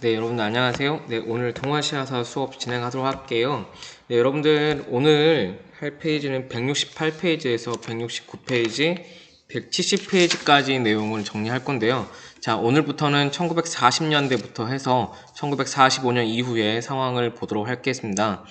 네, 여러분들 안녕하세요. 네, 오늘 동아시아사 수업 진행하도록 할게요. 네, 여러분들 오늘 할 페이지는 168페이지에서 169페이지, 170페이지까지 내용을 정리할 건데요. 자, 오늘부터는 1940년대부터 해서 1945년 이후의 상황을 보도록 하겠습니다.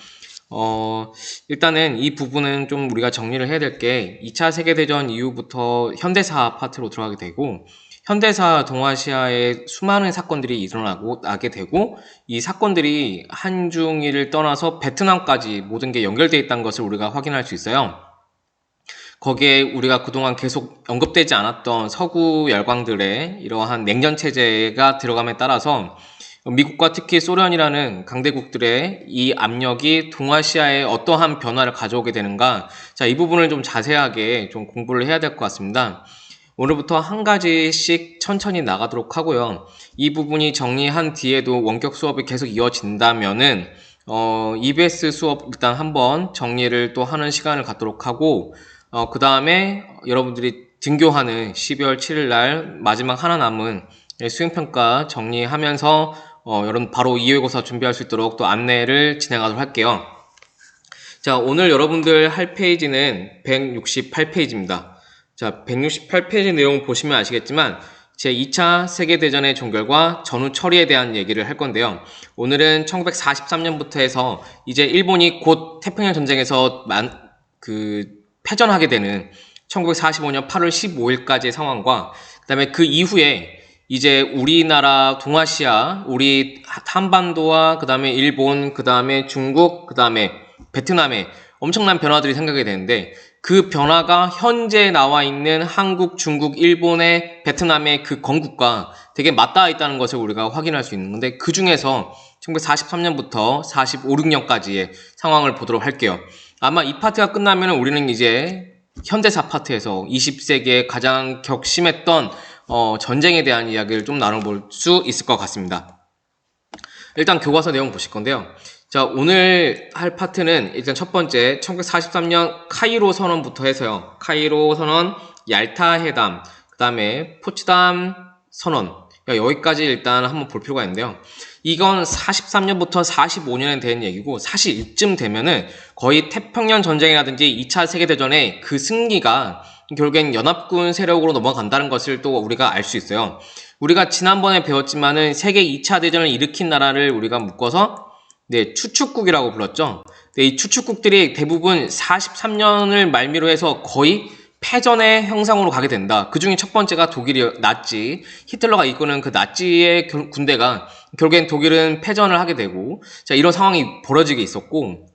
일단은 이 부분은 좀 우리가 정리를 해야 될 게 2차 세계대전 이후부터 현대사 파트로 들어가게 되고, 현대사 동아시아에 수많은 사건들이 일어나게 되고, 이 사건들이 한중일을 떠나서 베트남까지 모든 게 연결되어 있다는 것을 우리가 확인할 수 있어요. 거기에 우리가 그동안 계속 언급되지 않았던 서구 열강들의 이러한 냉전체제가 들어감에 따라서 미국과 특히 소련이라는 강대국들의 이 압력이 동아시아에 어떠한 변화를 가져오게 되는가, 자, 이 부분을 좀 자세하게 좀 공부를 해야 될 것 같습니다. 오늘부터 한 가지씩 천천히 나가도록 하고요. 이 부분이 정리한 뒤에도 원격 수업이 계속 이어진다면은 EBS 수업 일단 한번 정리를 또 하는 시간을 갖도록 하고, 그 다음에 여러분들이 등교하는 12월 7일 날 마지막 하나 남은 수행평가 정리하면서 여러분 바로 2회고사 준비할 수 있도록 또 안내를 진행하도록 할게요. 자, 오늘 여러분들 할 페이지는 168페이지입니다. 자, 168페이지 내용 보시면 아시겠지만 제2차 세계대전의 종결과 전후 처리에 대한 얘기를 할 건데요. 오늘은 1943년부터 해서 이제 일본이 곧 태평양 전쟁에서 패전하게 되는 1945년 8월 15일까지의 상황과, 그 다음에 그 이후에 이제 우리나라 동아시아, 우리 한반도와 그 다음에 일본, 그 다음에 중국, 그 다음에 베트남에 엄청난 변화들이 생기게 되는데, 그 변화가 현재 나와 있는 한국, 중국, 일본의 베트남의 그 건국과 되게 맞닿아 있다는 것을 우리가 확인할 수 있는 건데, 그 중에서 1943년부터 45, 6년까지의 상황을 보도록 할게요. 아마 이 파트가 끝나면 우리는 이제 현대사 파트에서 20세기에 가장 격심했던 전쟁에 대한 이야기를 좀 나눠볼 수 있을 것 같습니다. 일단 교과서 내용 보실 건데요. 자, 오늘 할 파트는 일단 첫 번째 1943년 카이로 선언부터 해서요. 카이로 선언, 얄타 회담, 그 다음에 포츠담 선언, 여기까지 일단 한번 볼 필요가 있는데요. 이건 43년부터 45년에 대한 얘기고, 사실 이쯤 되면은 거의 태평양 전쟁이라든지 2차 세계대전의 그 승리가 결국엔 연합군 세력으로 넘어간다는 것을 또 우리가 알 수 있어요. 우리가 지난번에 배웠지만은 세계 2차 대전을 일으킨 나라를 우리가 묶어서 추축국이라고 불렀죠. 이 추축국들이 대부분 43년을 말미로 해서 거의 패전의 형상으로 가게 된다. 그 중에 첫 번째가 독일이, 나치, 히틀러가 이끄는 그 나치의 군대가 결국엔 독일은 패전을 하게 되고, 자, 이런 상황이 벌어지게 있었고,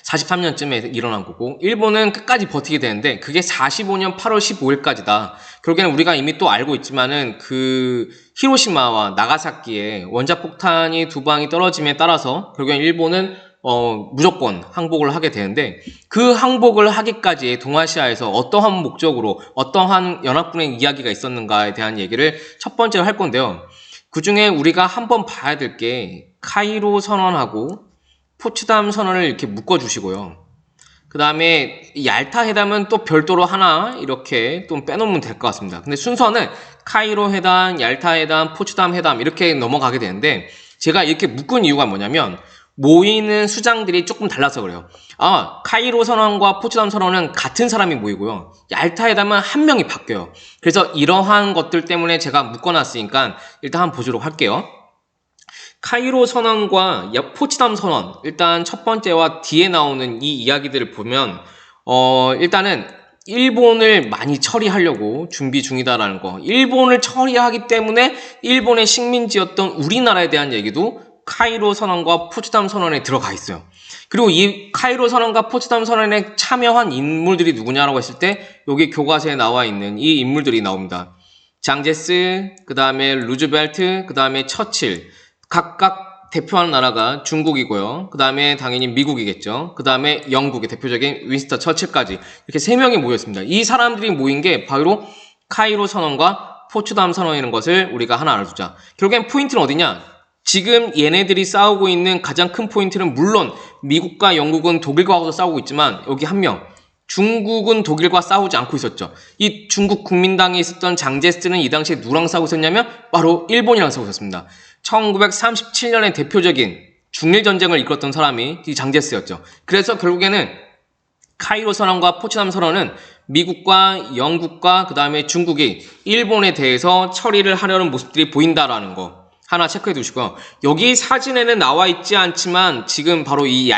43년쯤에 일어난 거고, 일본은 끝까지 버티게 되는데 그게 45년 8월 15일까지다. 결국에는 우리가 이미 또 알고 있지만은 그 히로시마와 나가사키에 원자폭탄이 두 방이 떨어짐에 따라서 결국엔 일본은 무조건 항복을 하게 되는데, 그 항복을 하기까지 동아시아에서 어떠한 목적으로 어떠한 연합군의 이야기가 있었는가에 대한 얘기를 첫 번째로 할 건데요. 그 중에 우리가 한번 봐야 될 게 카이로 선언하고 포츠담 선언을 이렇게 묶어주시고요. 그 다음에 얄타 회담은 또 별도로 하나 이렇게 좀 빼놓으면 될 것 같습니다. 근데 순서는 카이로 회담, 얄타 회담, 포츠담 회담 이렇게 넘어가게 되는데, 제가 이렇게 묶은 이유가 뭐냐면 모이는 수장들이 조금 달라서 그래요. 카이로 선언과 포츠담 선언은 같은 사람이 모이고요. 얄타 회담은 한 명이 바뀌어요. 그래서 이러한 것들 때문에 제가 묶어놨으니까 일단 한번 보도록 할게요. 카이로 선언과 포츠담 선언, 일단 첫 번째와 뒤에 나오는 이 이야기들을 보면 일단은 일본을 많이 처리하려고 준비 중이다라는 거, 일본을 처리하기 때문에 일본의 식민지였던 우리나라에 대한 얘기도 카이로 선언과 포츠담 선언에 들어가 있어요. 그리고 이 카이로 선언과 포츠담 선언에 참여한 인물들이 누구냐라고 했을 때 여기 교과서에 나와 있는 이 인물들이 나옵니다. 장제스, 그 다음에 루즈벨트, 그 다음에 처칠, 각각 대표하는 나라가 중국이고요. 그 다음에 당연히 미국이겠죠. 그 다음에 영국의 대표적인 윈스턴 처칠까지 이렇게 세 명이 모였습니다. 이 사람들이 모인 게 바로 카이로 선언과 포츠담 선언이라는 것을 우리가 하나 알아두자. 결국엔 포인트는 어디냐? 지금 얘네들이 싸우고 있는 가장 큰 포인트는 물론 미국과 영국은 독일과도 싸우고 있지만, 여기 한 명, 중국은 독일과 싸우지 않고 있었죠. 이 중국 국민당에 있었던 장제스는 이 당시에 누구랑 싸우고 있었냐면 바로 일본이랑 싸우고 있었습니다. 1937년에 대표적인 중일 전쟁을 이끌었던 사람이 이 장제스였죠. 그래서 결국에는 카이로 선언과 포츠담 선언은 미국과 영국과 그 다음에 중국이 일본에 대해서 처리를 하려는 모습들이 보인다라는 거 하나 체크해 두시고요. 여기 사진에는 나와 있지 않지만 지금 바로 이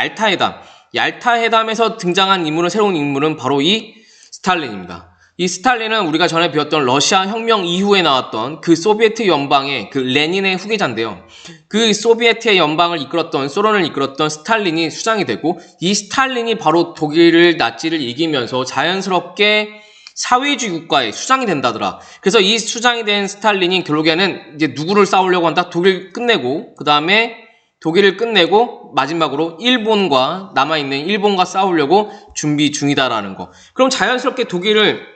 얄타회담에서 등장한 인물은, 새로운 인물은 바로 이 스탈린입니다. 이 스탈린은 우리가 전에 배웠던 러시아 혁명 이후에 나왔던 그 소비에트 연방의 그 레닌의 후계자인데요. 그 소비에트 연방을 이끌었던, 소련을 이끌었던 스탈린이 수장이 되고, 이 스탈린이 바로 독일을, 나치를 이기면서 자연스럽게 사회주의 국가의 수장이 된다더라. 그래서 이 수장이 된 스탈린이 결국에는 이제 누구를 싸우려고 한다? 독일 끝내고, 그 다음에 독일을 끝내고 마지막으로 일본과, 남아있는 일본과 싸우려고 준비 중이다라는 거. 그럼 자연스럽게 독일을,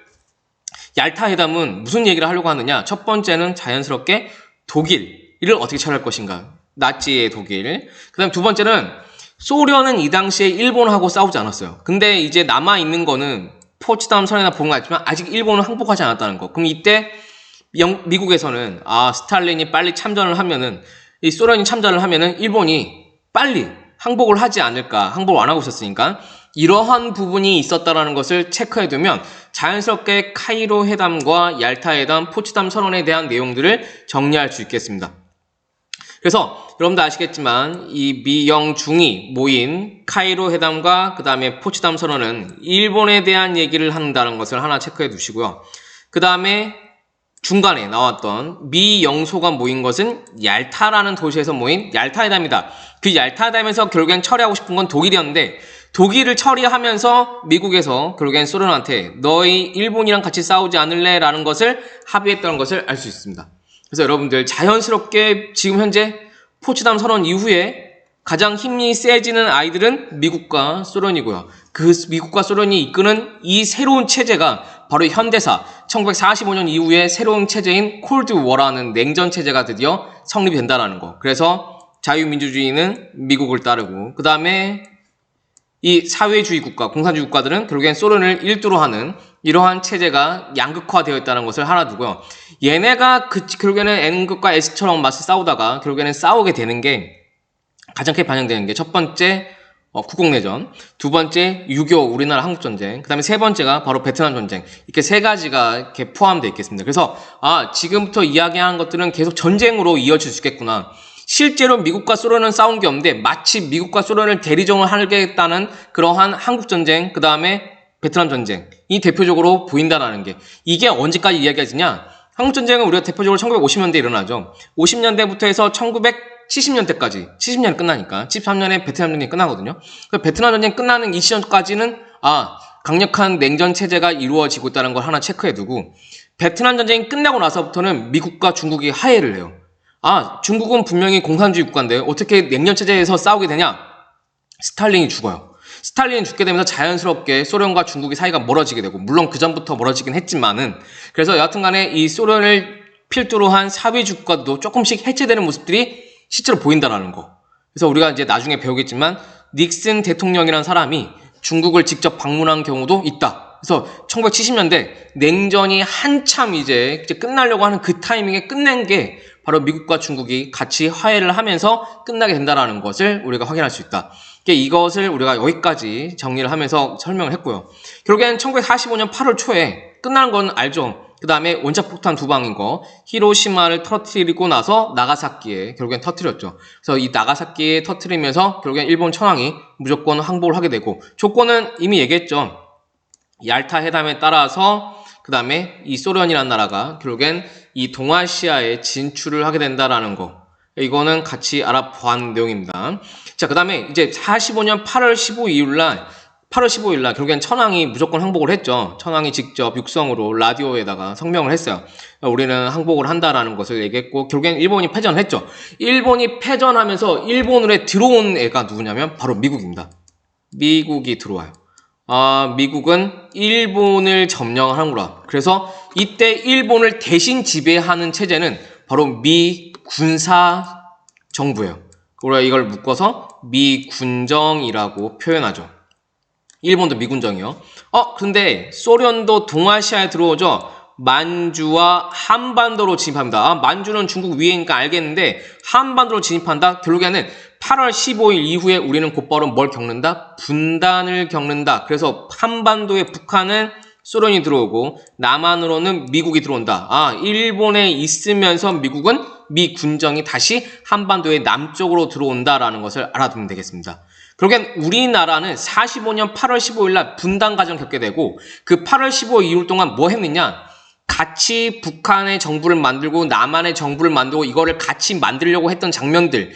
얄타 회담은 무슨 얘기를 하려고 하느냐? 첫 번째는 자연스럽게 독일을 어떻게 처리할 것인가? 나치의 독일. 그 다음 두 번째는 소련은 이 당시에 일본하고 싸우지 않았어요. 근데 이제 남아있는 거는 포츠담 선언이나 본 것 같지만 아직 일본은 항복하지 않았다는 거. 그럼 이때 미국에서는 스탈린이 빨리 참전을 하면은, 이 소련이 참전을 하면은 일본이 빨리 항복을 하지 않을까. 항복을 안 하고 있었으니까. 이러한 부분이 있었다라는 것을 체크해두면 자연스럽게 카이로 회담과 얄타 회담, 포츠담 선언에 대한 내용들을 정리할 수 있겠습니다. 그래서 여러분도 아시겠지만 이 미영중이 모인 카이로 회담과 그 다음에 포츠담 선언은 일본에 대한 얘기를 한다는 것을 하나 체크해 두시고요. 그 다음에 중간에 나왔던 미영소가 모인 것은 얄타라는 도시에서 모인 얄타 회담이다. 그 얄타 회담에서 결국엔 처리하고 싶은 건 독일이었는데, 독일을 처리하면서 미국에서 결국엔 소련한테 너희 일본이랑 같이 싸우지 않을래? 라는 것을 합의했다는 것을 알 수 있습니다. 그래서 여러분들 자연스럽게 지금 현재 포츠담 선언 이후에 가장 힘이 세지는 아이들은 미국과 소련이고요. 그 미국과 소련이 이끄는 이 새로운 체제가 바로 현대사 1945년 이후에 새로운 체제인 콜드워라는 냉전 체제가 드디어 성립이 된다는 거. 그래서 자유민주주의는 미국을 따르고, 그 다음에 이 사회주의 국가, 공산주의 국가들은 결국엔 소련을 일두로 하는 이러한 체제가 양극화되어 있다는 것을 하나 두고요. 얘네가 결국에는 N극과 S처럼 맞서 싸우다가 결국에는 싸우게 되는 게, 가장 크게 반영되는 게 첫 번째 국共내전, 두 번째 6.25 우리나라 한국전쟁, 그 다음에 세 번째가 바로 베트남 전쟁. 이렇게 세 가지가 이렇게 포함되어 있겠습니다. 그래서 지금부터 이야기하는 것들은 계속 전쟁으로 이어질 수 있겠구나. 실제로 미국과 소련은 싸운 게 없는데 마치 미국과 소련을 대리종을 하겠다는 그러한 한국전쟁, 그 다음에 베트남 전쟁이 대표적으로 보인다는 게, 이게 언제까지 이야기하지냐? 한국전쟁은 우리가 대표적으로 1950년대에 일어나죠. 50년대부터 해서 1970년대까지, 70년이 끝나니까 73년에 베트남 전쟁이 끝나거든요. 베트남 전쟁 끝나는 이 시점까지는 강력한 냉전 체제가 이루어지고 있다는 걸 하나 체크해두고, 베트남 전쟁이 끝나고 나서부터는 미국과 중국이 하해를 해요. 중국은 분명히 공산주의 국가인데 어떻게 냉전 체제에서 싸우게 되냐? 스탈린이 죽어요. 스탈린이 죽게 되면서 자연스럽게 소련과 중국의 사이가 멀어지게 되고, 물론 그 전부터 멀어지긴 했지만은, 그래서 여하튼간에 이 소련을 필두로 한 사회주의 국가도 조금씩 해체되는 모습들이 실제로 보인다라는 거. 그래서 우리가 이제 나중에 배우겠지만 닉슨 대통령이라는 사람이 중국을 직접 방문한 경우도 있다. 그래서 1970년대 냉전이 한참 이제 끝나려고 하는 그 타이밍에 끝낸 게 바로 미국과 중국이 같이 화해를 하면서 끝나게 된다는 것을 우리가 확인할 수 있다. 이것을 우리가 여기까지 정리를 하면서 설명을 했고요. 결국엔 1945년 8월 초에 끝나는 건 알죠. 그 다음에 원자폭탄 2방인 거, 히로시마를 터뜨리고 나서 나가사키에 결국엔 터뜨렸죠. 그래서 이 나가사키에 터뜨리면서 결국엔 일본 천황이 무조건 항복을 하게 되고, 조건은 이미 얘기했죠. 얄타 회담에 따라서 그 다음에 이 소련이라는 나라가 결국엔 이 동아시아에 진출을 하게 된다라는 거, 이거는 같이 알아보는 내용입니다. 자, 그 다음에 이제 45년 8월 15일 날 결국엔 천황이 무조건 항복을 했죠. 천황이 직접 육성으로 라디오에다가 성명을 했어요. 우리는 항복을 한다라는 것을 얘기했고, 결국엔 일본이 패전했죠. 일본이 패전하면서 일본으로 들어온 애가 누구냐면 바로 미국입니다. 미국이 들어와요. 미국은 일본을 점령하는구나. 그래서 이때 일본을 대신 지배하는 체제는 바로 미 군사 정부예요. 우리가 이걸 묶어서 미군정이라고 표현하죠. 일본도 미군정이요. 근데 소련도 동아시아에 들어오죠. 만주와 한반도로 진입합니다. 만주는 중국 위에니까 알겠는데 한반도로 진입한다. 결국에는 8월 15일 이후에 우리는 곧바로 뭘 겪는다? 분단을 겪는다. 그래서 한반도에 북한은 소련이 들어오고 남한으로는 미국이 들어온다. 일본에 있으면서 미국은 미 군정이 다시 한반도의 남쪽으로 들어온다라는 것을 알아두면 되겠습니다. 결국엔 우리나라는 45년 8월 15일 날 분단 과정을 겪게 되고 그 8월 15일 이후 동안 뭐 했느냐? 같이 북한의 정부를 만들고 남한의 정부를 만들고 이거를 같이 만들려고 했던 장면들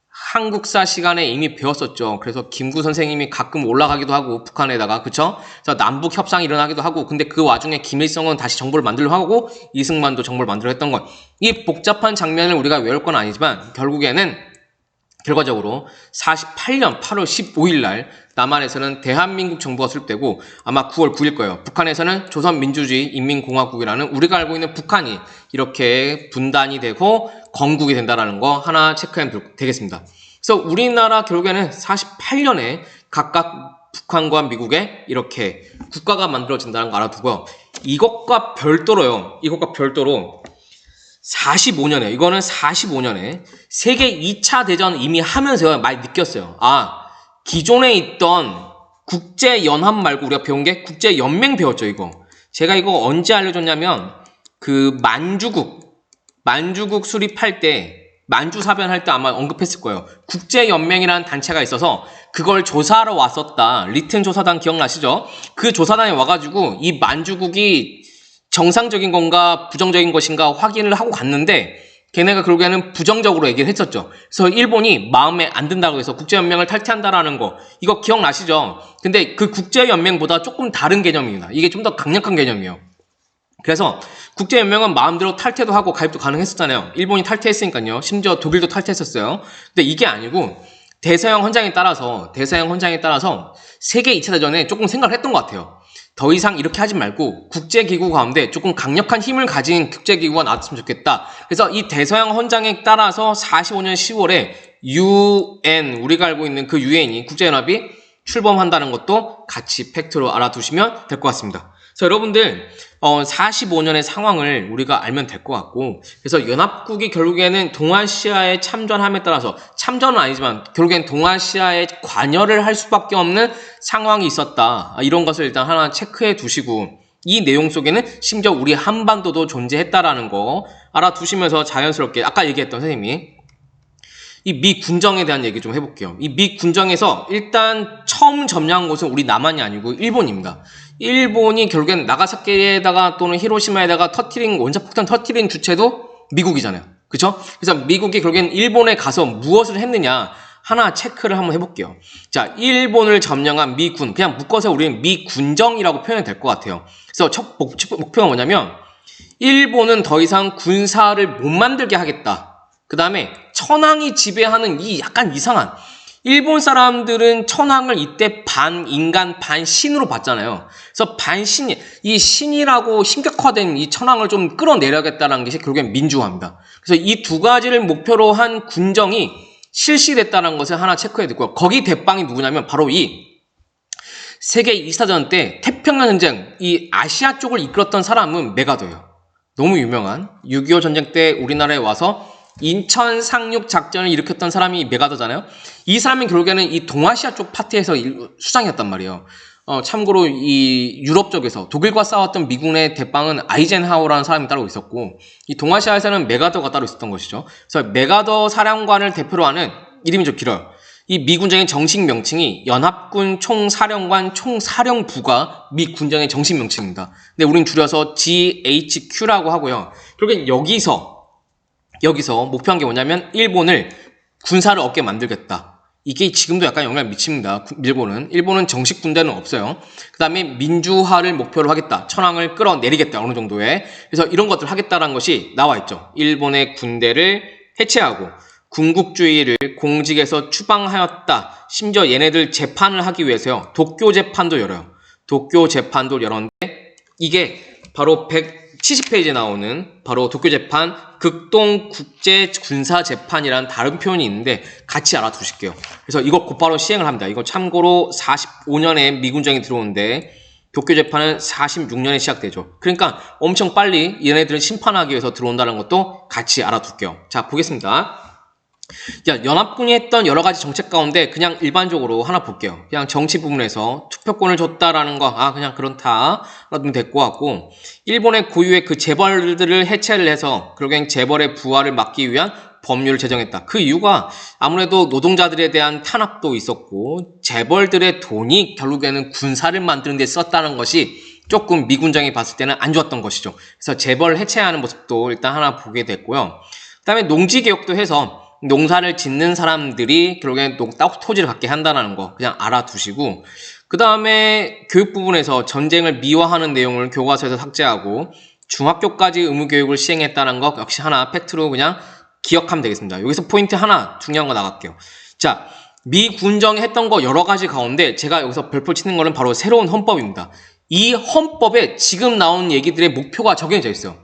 한국사 시간에 이미 배웠었죠. 그래서 김구 선생님이 가끔 올라가기도 하고 북한에다가 그쵸? 그래서 남북 협상이 일어나기도 하고 근데 그 와중에 김일성은 다시 정부를 만들려고 하고 이승만도 정부를 만들려고 했던 것. 이 복잡한 장면을 우리가 외울 건 아니지만 결과적으로 48년 8월 15일 날 남한에서는 대한민국 정부가 수립되고 아마 9월 9일 거예요. 북한에서는 조선민주주의 인민공화국이라는 우리가 알고 있는 북한이 이렇게 분단이 되고 건국이 된다는 거 하나 체크하면 되겠습니다. 그래서 우리나라 결국에는 48년에 각각 북한과 미국에 이렇게 국가가 만들어진다는 거 알아두고요. 이것과 별도로 45년에 이거는 45년에 세계 2차 대전 이미 하면서요 많이 느꼈어요. 기존에 있던 국제연합 말고 우리가 배운 게 국제연맹 배웠죠. 이거 제가 이거 언제 알려줬냐면 그 만주국 수립할 때 만주사변할 때 아마 언급했을 거예요. 국제연맹이라는 단체가 있어서 그걸 조사하러 왔었다. 리튼 조사단 기억나시죠? 그 조사단에 와가지고 이 만주국이 정상적인 건가 부정적인 것인가 확인을 하고 갔는데 걔네가 결국에는 부정적으로 얘기를 했었죠. 그래서 일본이 마음에 안 든다고 해서 국제연맹을 탈퇴한다라는 거 이거 기억나시죠? 근데 그 국제연맹보다 조금 다른 개념입니다. 이게 좀 더 강력한 개념이에요. 그래서 국제연맹은 마음대로 탈퇴도 하고 가입도 가능했었잖아요. 일본이 탈퇴했으니까요. 심지어 독일도 탈퇴했었어요. 근데 이게 아니고 대서양 헌장에 따라서 세계 2차 대전에 조금 생각을 했던 것 같아요. 더 이상 이렇게 하지 말고 국제기구 가운데 조금 강력한 힘을 가진 국제기구가 나왔으면 좋겠다. 그래서 이 대서양 헌장에 따라서 45년 10월에 UN, 우리가 알고 있는 그 UN이 국제연합이 출범한다는 것도 같이 팩트로 알아두시면 될 것 같습니다. 그래서 여러분들 45년의 상황을 우리가 알면 될 것 같고 그래서 연합국이 결국에는 동아시아에 참전함에 따라서 참전은 아니지만 결국엔 동아시아에 관여를 할 수밖에 없는 상황이 있었다. 이런 것을 일단 하나 체크해 두시고 이 내용 속에는 심지어 우리 한반도도 존재했다라는 거 알아두시면서 자연스럽게 아까 얘기했던 선생님이 이 미 군정에 대한 얘기 좀 해볼게요. 이 미 군정에서 일단 처음 점령한 곳은 우리 남한이 아니고 일본입니다. 일본이 결국엔 나가사키에다가 또는 히로시마에다가 원자폭탄 터뜨린 주체도 미국이잖아요. 그쵸? 그래서 미국이 결국엔 일본에 가서 무엇을 했느냐 하나 체크를 한번 해볼게요. 자, 일본을 점령한 미군 그냥 묶어서 우리는 미군정이라고 표현이 될 것 같아요. 그래서 첫 목표가 뭐냐면 일본은 더 이상 군사를 못 만들게 하겠다. 그 다음에 천황이 지배하는 이 약간 이상한 일본 사람들은 천황을 이때 반인간 반신으로 봤잖아요. 그래서 이 신이라고 신격화된 이 천황을 좀 끌어내려야겠다는 것이 결국엔 민주화입니다. 그래서 이 두 가지를 목표로 한 군정이 실시됐다는 것을 하나 체크해 두고요. 거기 대빵이 누구냐면 바로 이 세계 2차전 때 태평양 전쟁 이 아시아 쪽을 이끌었던 사람은 메가더예요. 너무 유명한 6.25 전쟁 때 우리나라에 와서 인천 상륙 작전을 일으켰던 사람이 메가더잖아요. 이 사람은 결국에는 이 동아시아 쪽 파트에서 수장이었단 말이에요. 참고로 이 유럽 쪽에서 독일과 싸웠던 미군의 대빵은 아이젠하워라는 사람이 따로 있었고 이 동아시아에서는 메가더가 따로 있었던 것이죠. 그래서 메가더 사령관을 대표로 하는 이름이 좀 길어요. 이 미군정의 정식 명칭이 연합군 총사령관 총사령부가 미 군정의 정식 명칭입니다. 근데 우린 줄여서 GHQ라고 하고요. 결국엔 여기서 목표한 게 뭐냐면 일본을 군사를 얻게 만들겠다. 이게 지금도 약간 영향을 미칩니다. 일본은 정식 군대는 없어요. 그 다음에 민주화를 목표로 하겠다. 천황을 끌어내리겠다. 어느 정도의. 그래서 이런 것들을 하겠다라는 것이 나와 있죠. 일본의 군대를 해체하고 군국주의를 공직에서 추방하였다. 심지어 얘네들 재판을 하기 위해서요. 도쿄 재판도 열어요. 도쿄 재판도 열었는데 이게 바로 170페이지에 나오는 바로 도쿄 재판 극동 국제 군사 재판이라는 다른 표현이 있는데 같이 알아두실게요. 그래서 이거 곧바로 시행을 합니다. 이거 참고로 45년에 미군정이 들어오는데 도쿄 재판은 46년에 시작되죠. 그러니까 엄청 빨리 얘네들은 심판하기 위해서 들어온다는 것도 같이 알아둘게요. 자, 보겠습니다. 자, 연합군이 했던 여러 가지 정책 가운데 그냥 일반적으로 하나 볼게요. 그냥 정치 부분에서 투표권을 줬다라는 거, 그냥 그렇다. 라면 될 것 같고, 일본의 고유의 그 재벌들을 해체를 해서 결국엔 재벌의 부활을 막기 위한 법률을 제정했다. 그 이유가 아무래도 노동자들에 대한 탄압도 있었고, 재벌들의 돈이 결국에는 군사를 만드는 데 썼다는 것이 조금 미군정이 봤을 때는 안 좋았던 것이죠. 그래서 재벌 해체하는 모습도 일단 하나 보게 됐고요. 그 다음에 농지개혁도 해서 농사를 짓는 사람들이 결국엔 토지를 갖게 한다는 거 그냥 알아두시고, 그 다음에 교육 부분에서 전쟁을 미화하는 내용을 교과서에서 삭제하고 중학교까지 의무교육을 시행했다는 거 역시 하나 팩트로 그냥 기억하면 되겠습니다. 여기서 포인트 하나 중요한 거 나갈게요. 자, 미군정이 했던 거 여러 가지 가운데 제가 여기서 별표 치는 거는 바로 새로운 헌법입니다. 이 헌법에 지금 나온 얘기들의 목표가 적용되어 있어요.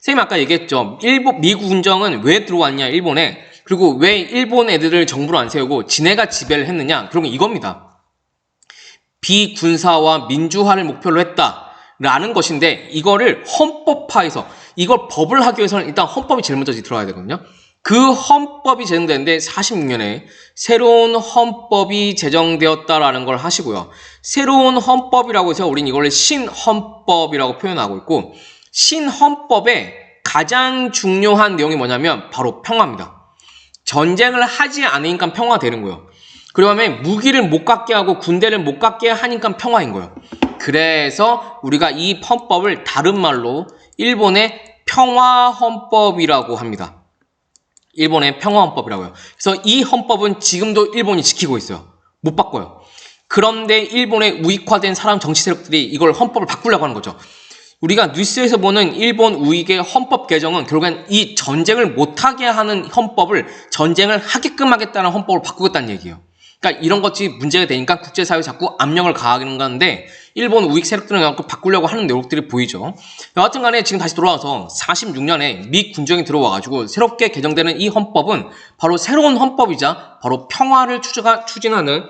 선생님 아까 얘기했죠. 미군정은 왜 들어왔냐 일본에. 그리고 왜 일본 애들을 정부로 안 세우고 지네가 지배를 했느냐? 그러면 이겁니다. 비군사와 민주화를 목표로 했다라는 것인데 이거를 헌법화해서 이걸 법을 하기 위해서는 일단 헌법이 제일 먼저 들어가야 되거든요. 그 헌법이 제정되는데 46년에 새로운 헌법이 제정되었다라는 걸 하시고요. 새로운 헌법이라고 해서 우린 이걸 신헌법이라고 표현하고 있고, 신헌법의 가장 중요한 내용이 뭐냐면 바로 평화입니다. 전쟁을 하지 않으니까 평화되는 거예요. 그러면 무기를 못 갖게 하고 군대를 못 갖게 하니까 평화인 거예요. 그래서 우리가 이 헌법을 다른 말로 일본의 평화헌법이라고 합니다. 일본의 평화헌법이라고요. 그래서 이 헌법은 지금도 일본이 지키고 있어요. 못 바꿔요. 그런데 일본에 우익화된 사람 정치 세력들이 이걸 헌법을 바꾸려고 하는 거죠. 우리가 뉴스에서 보는 일본 우익의 헌법 개정은 결국엔 이 전쟁을 못하게 하는 헌법을 전쟁을 하게끔 하겠다는 헌법을 바꾸겠다는 얘기예요. 그러니까 이런 것이 문제가 되니까 국제사회에 자꾸 압력을 가하는 건데 일본 우익 세력들은 그냥 바꾸려고 하는 노력들이 보이죠. 여하튼 간에 지금 다시 돌아와서 46년에 미 군정이 들어와가지고 새롭게 개정되는 이 헌법은 바로 새로운 헌법이자 바로 평화를 추진하는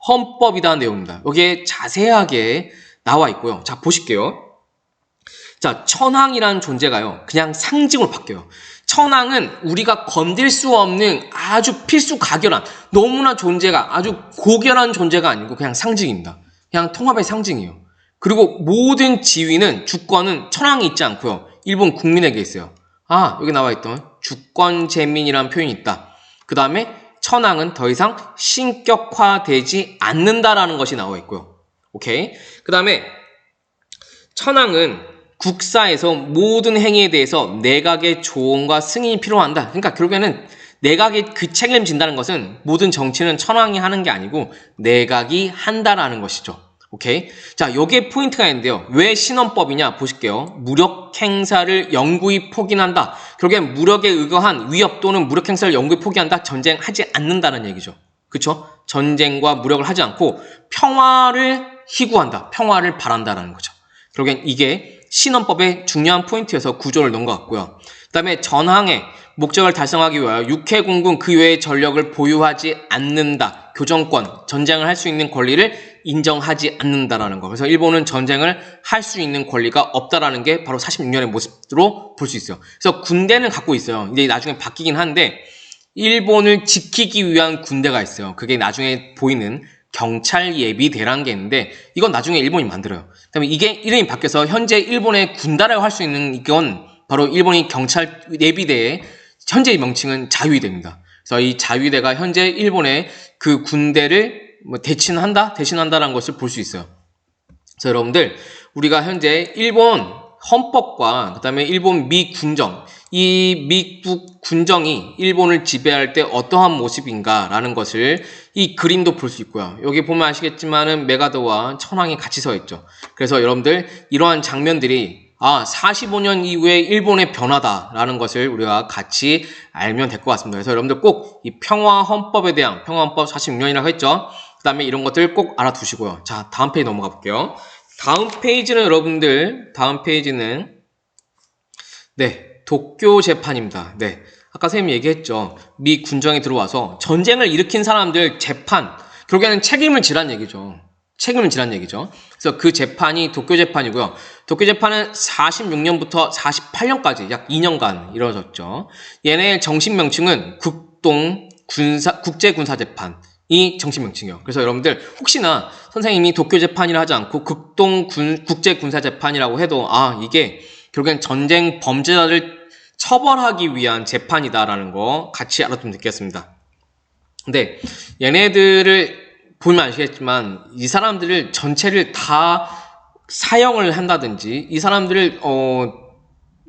헌법이라는 내용입니다. 여기에 자세하게 나와 있고요. 자, 보실게요. 자, 천황이라는 존재가요, 그냥 상징으로 바뀌어요. 천황은 우리가 건들 수 없는 아주 필수 가결한, 너무나 존재가 아주 고결한 존재가 아니고 그냥 상징입니다. 그냥 통합의 상징이에요. 그리고 모든 지위는, 주권은 천황이 있지 않고요, 일본 국민에게 있어요. 여기 나와 있던 주권제민이라는 표현이 있다. 그 다음에 천황은 더 이상 신격화되지 않는다라는 것이 나와 있고요. 오케이? 그 다음에 천황은 국사에서 모든 행위에 대해서 내각의 조언과 승인이 필요한다. 그러니까 결국에는 내각이 그 책임진다는 것은 모든 정치는 천황이 하는 게 아니고 내각이 한다라는 것이죠. 오케이? 자, 여기에 포인트가 있는데요. 왜 신헌법이냐 보실게요. 무력 행사를 영구히 포기한다. 결국엔 무력에 의거한 위협 또는 무력 행사를 영구히 포기한다. 전쟁하지 않는다는 얘기죠. 그쵸? 전쟁과 무력을 하지 않고 평화를 희구한다. 평화를 바란다라는 거죠. 결국엔 이게 신헌법의 중요한 포인트여서 구조를 넣은 것 같고요. 그 다음에 전황의 목적을 달성하기 위하여 육해공군 그 외의 전력을 보유하지 않는다. 교정권, 전쟁을 할 수 있는 권리를 인정하지 않는다라는 거. 그래서 일본은 전쟁을 할 수 있는 권리가 없다라는 게 바로 46년의 모습으로 볼 수 있어요. 그래서 군대는 갖고 있어요. 이제 나중에 바뀌긴 한데 일본을 지키기 위한 군대가 있어요. 그게 나중에 보이는 경찰 예비대라는 게 있는데 이건 나중에 일본이 만들어요. 그다음에 이게 이름이 바뀌어서 현재 일본의 군다라고 할 수 있는 이건 바로 일본이 경찰 예비대의 현재의 명칭은 자위대입니다. 그래서 이 자위대가 현재 일본의 그 군대를 대신한다라는 것을 볼 수 있어요. 그래서 여러분들 우리가 현재 일본 헌법과 그다음에 일본 미군정, 이 미국 군정이 일본을 지배할 때 어떠한 모습인가라는 것을 이 그림도 볼 수 있고요. 여기 보면 아시겠지만은 메가더와 천황이 같이 서 있죠. 그래서 여러분들 이러한 장면들이 45년 이후에 일본의 변화다라는 것을 우리가 같이 알면 될 것 같습니다. 그래서 여러분들 꼭 이 평화 헌법에 대한 평화 헌법 46년이라고 했죠. 그 다음에 이런 것들 꼭 알아두시고요. 자, 다음 페이지 넘어가 볼게요. 다음 페이지는 여러분들, 도쿄 재판입니다. 아까 선생님이 얘기했죠. 미 군정이 들어와서 전쟁을 일으킨 사람들 재판, 결국에는 책임을 지란 얘기죠. 그래서 그 재판이 도쿄 재판이고요. 도쿄 재판은 46년부터 48년까지 약 2년간 이루어졌죠. 얘네 정식 명칭은 국제군사재판이 정식 명칭이에요. 그래서 여러분들 혹시나 선생님이 도쿄 재판이라 하지 않고 국제군사재판이라고 해도 이게 결국엔 전쟁 범죄자를 처벌하기 위한 재판이다라는 거 같이 알았으면 좋겠습니다. 근데 얘네들을 보면 아시겠지만 이 사람들을 전체를 다 사형을 한다든지 이 사람들을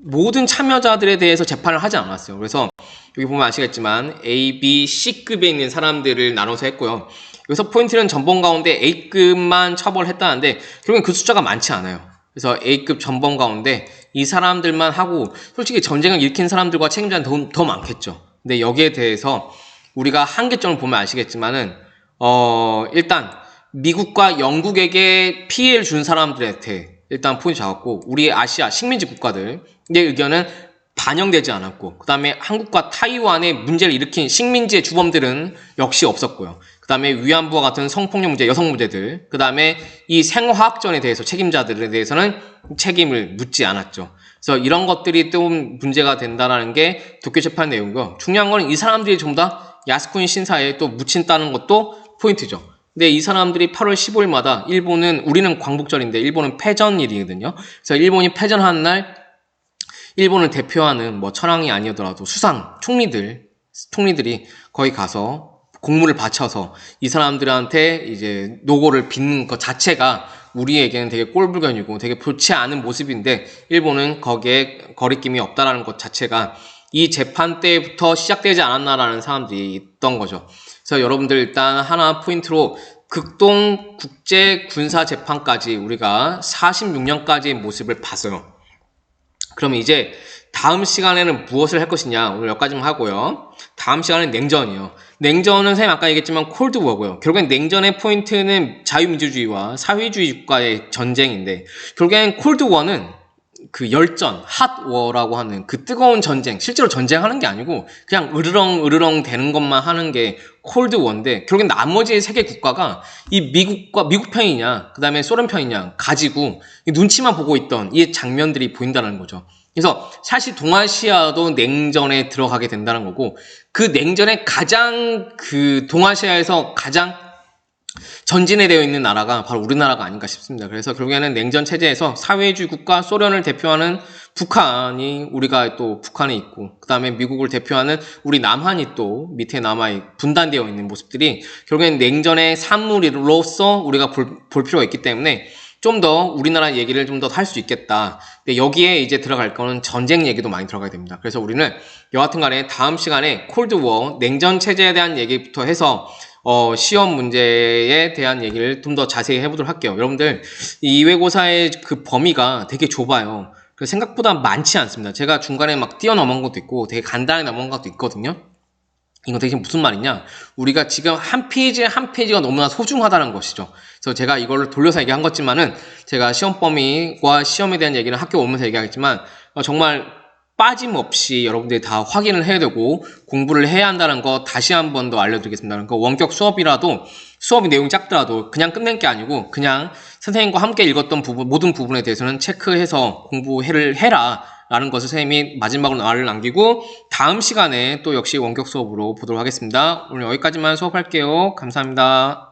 모든 참여자들에 대해서 재판을 하지 않았어요. 그래서 여기 보면 아시겠지만 A, B, C급에 있는 사람들을 나눠서 했고요. 여기서 포인트는 전범 가운데 A급만 처벌했다는데 결국엔 그 숫자가 많지 않아요. 그래서 A급 전범 가운데 이 사람들만 하고 솔직히 전쟁을 일으킨 사람들과 책임자는 더 많겠죠. 근데 여기에 대해서 우리가 한계점을 보면 아시겠지만은 일단 미국과 영국에게 피해를 준 사람들한테 일단 포인트 잡았고 우리 아시아 식민지 국가들의 의견은 반영되지 않았고 그 다음에 한국과 타이완에 문제를 일으킨 식민지의 주범들은 역시 없었고요. 그 다음에 위안부와 같은 성폭력 문제, 여성 문제들, 그 다음에 이 생화학전에 대해서 책임자들에 대해서는 책임을 묻지 않았죠. 그래서 이런 것들이 또 문제가 된다는 게 도쿄 재판 내용이고요. 중요한 건 이 사람들이 전부 다 야스쿠니 신사에 또 묻힌다는 것도 포인트죠. 근데 이 사람들이 8월 15일마다 우리는 광복절인데 일본은 패전일이거든요. 그래서 일본이 패전하는 날 일본을 대표하는 천황이 아니더라도 수상 총리들이 거기 가서 공물을 바쳐서 이 사람들한테 이제 노고를 빚는 것 자체가 우리에게는 되게 꼴불견이고 되게 좋지 않은 모습인데 일본은 거기에 거리낌이 없다라는 것 자체가 이 재판 때부터 시작되지 않았나라는 사람들이 있던 거죠. 그래서 여러분들 일단 하나 포인트로 극동 국제군사재판까지 우리가 46년까지의 모습을 봤어요. 그럼 이제 다음 시간에는 무엇을 할 것이냐 오늘 여기까지만 하고요. 다음 시간은 냉전이에요. 냉전은 선생님 아까 얘기했지만 콜드워고요. 결국엔 냉전의 포인트는 자유민주주의와 사회주의 국가의 전쟁인데 결국엔 콜드워는 그 열전, 핫워라고 하는 그 뜨거운 전쟁, 실제로 전쟁하는 게 아니고 그냥 으르렁 되는 것만 하는 게 콜드워인데 결국엔 나머지 세계 국가가 이 미국 편이냐 그 다음에 소련 편이냐 가지고 눈치만 보고 있던 이 장면들이 보인다는 거죠. 그래서 사실 동아시아도 냉전에 들어가게 된다는 거고 그 냉전에 동아시아에서 가장 전진에 되어 있는 나라가 바로 우리나라가 아닌가 싶습니다. 그래서 결국에는 냉전 체제에서 사회주의 국가 소련을 대표하는 북한이 우리가 또 북한에 있고 그 다음에 미국을 대표하는 우리 남한이 또 밑에 분단되어 있는 모습들이 결국엔 냉전의 산물로서 우리가 볼 필요가 있기 때문에 좀 더 우리나라 얘기를 좀 더 할 수 있겠다. 근데 여기에 이제 들어갈 거는 전쟁 얘기도 많이 들어가야 됩니다. 그래서 우리는 여하튼 간에 다음 시간에 콜드워, 냉전 체제에 대한 얘기부터 해서 시험 문제에 대한 얘기를 좀 더 자세히 해보도록 할게요. 여러분들, 이 이외고사의 그 범위가 되게 좁아요. 그래서 생각보다 많지 않습니다. 제가 중간에 막 뛰어넘은 것도 있고 되게 간단하게 넘어간 것도 있거든요. 이거 되게 무슨 말이냐? 우리가 지금 한 페이지 한 페이지가 너무나 소중하다는 것이죠. 그래서 제가 이걸 돌려서 얘기한 것지만은 제가 시험 범위와 시험에 대한 얘기는 학교 오면서 얘기하겠지만 정말 빠짐없이 여러분들이 다 확인을 해야 되고 공부를 해야 한다는 거 다시 한 번 더 알려드리겠습니다. 그러니까 원격 수업이라도 수업이 내용이 작더라도 그냥 끝낸 게 아니고 그냥 선생님과 함께 읽었던 모든 부분에 대해서는 체크해서 공부를 해라 라는 것을 선생님이 마지막으로 말을 남기고 다음 시간에 또 역시 원격 수업으로 보도록 하겠습니다. 오늘 여기까지만 수업할게요. 감사합니다.